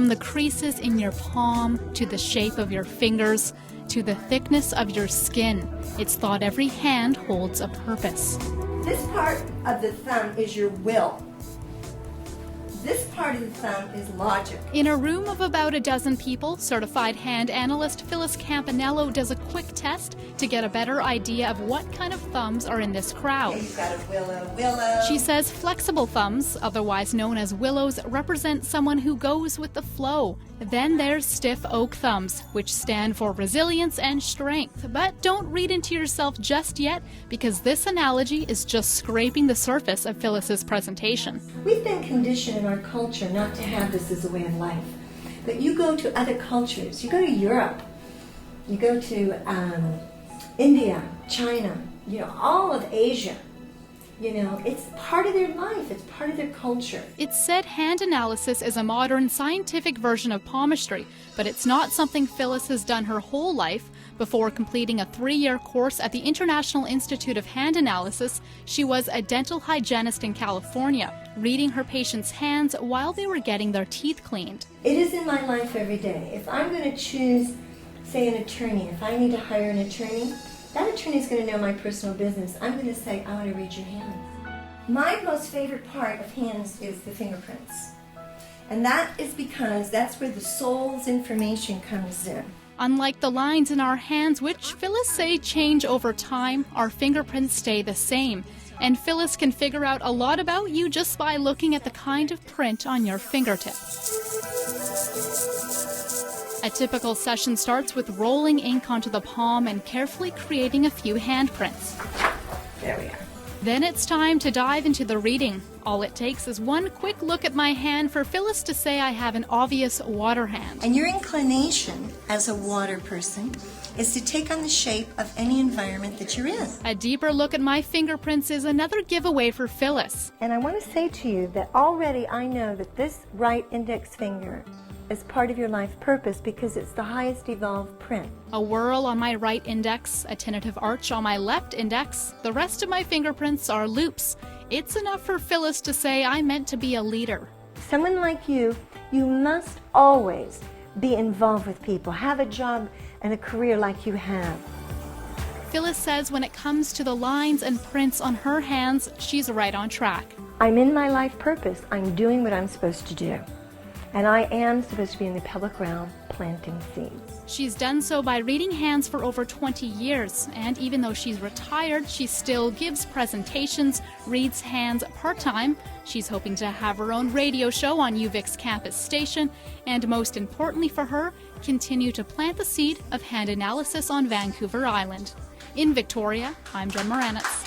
From the creases in your palm, to the shape of your fingers, to the thickness of your skin, it's thought every hand holds a purpose. This part of the thumb is your will. This part of the thumb is logic. In a room of about a dozen people, certified hand analyst Phyllis Campanello does a quick test to get a better idea of what kind of thumbs are in this crowd. Okay, you've got a willow. She says flexible thumbs, otherwise known as willows, represent someone who goes with the flow. Then there's stiff oak thumbs, which stand for resilience and strength. But don't read into yourself just yet, because this analogy is just scraping the surface of Phyllis's presentation. We've been conditioned in our culture not to have this as a way of life. But you go to other cultures, you go to Europe, you go to India, China, all of Asia. It's part of their life, it's part of their culture. It's said hand analysis is a modern scientific version of palmistry, but it's not something Phyllis has done her whole life. Before completing a 3-year course at the International Institute of Hand Analysis, she was a dental hygienist in California, reading her patients' hands while they were getting their teeth cleaned. It is in my life every day. If I'm going to choose, say, an attorney, if I need to hire an attorney, that attorney is going to know my personal business. I'm going to say, I want to read your hands. My most favorite part of hands is the fingerprints. And that is because that's where the soul's information comes in. Unlike the lines in our hands, which Phyllis say change over time, our fingerprints stay the same. And Phyllis can figure out a lot about you just by looking at the kind of print on your fingertips. A typical session starts with rolling ink onto the palm and carefully creating a few handprints. There we are. Then it's time to dive into the reading. All it takes is one quick look at my hand for Phyllis to say I have an obvious water hand. And your inclination as a water person is to take on the shape of any environment that you're in. A deeper look at my fingerprints is another giveaway for Phyllis. And I want to say to you that already I know that this right index finger is part of your life purpose because it's the highest evolved print. A whorl on my right index, a tentative arch on my left index. The rest of my fingerprints are loops. It's enough for Phyllis to say I meant to be a leader. Someone like you must always be involved with people, have a job and a career like you have. Phyllis says when it comes to the lines and prints on her hands, she's right on track. I'm in my life purpose. I'm doing what I'm supposed to do. And I am supposed to be in the public realm planting seeds. She's done so by reading hands for over 20 years, and even though she's retired, she still gives presentations, reads hands part-time. She's hoping to have her own radio show on UVic's campus station, and most importantly for her, continue to plant the seed of hand analysis on Vancouver Island. In Victoria, I'm Muranetz.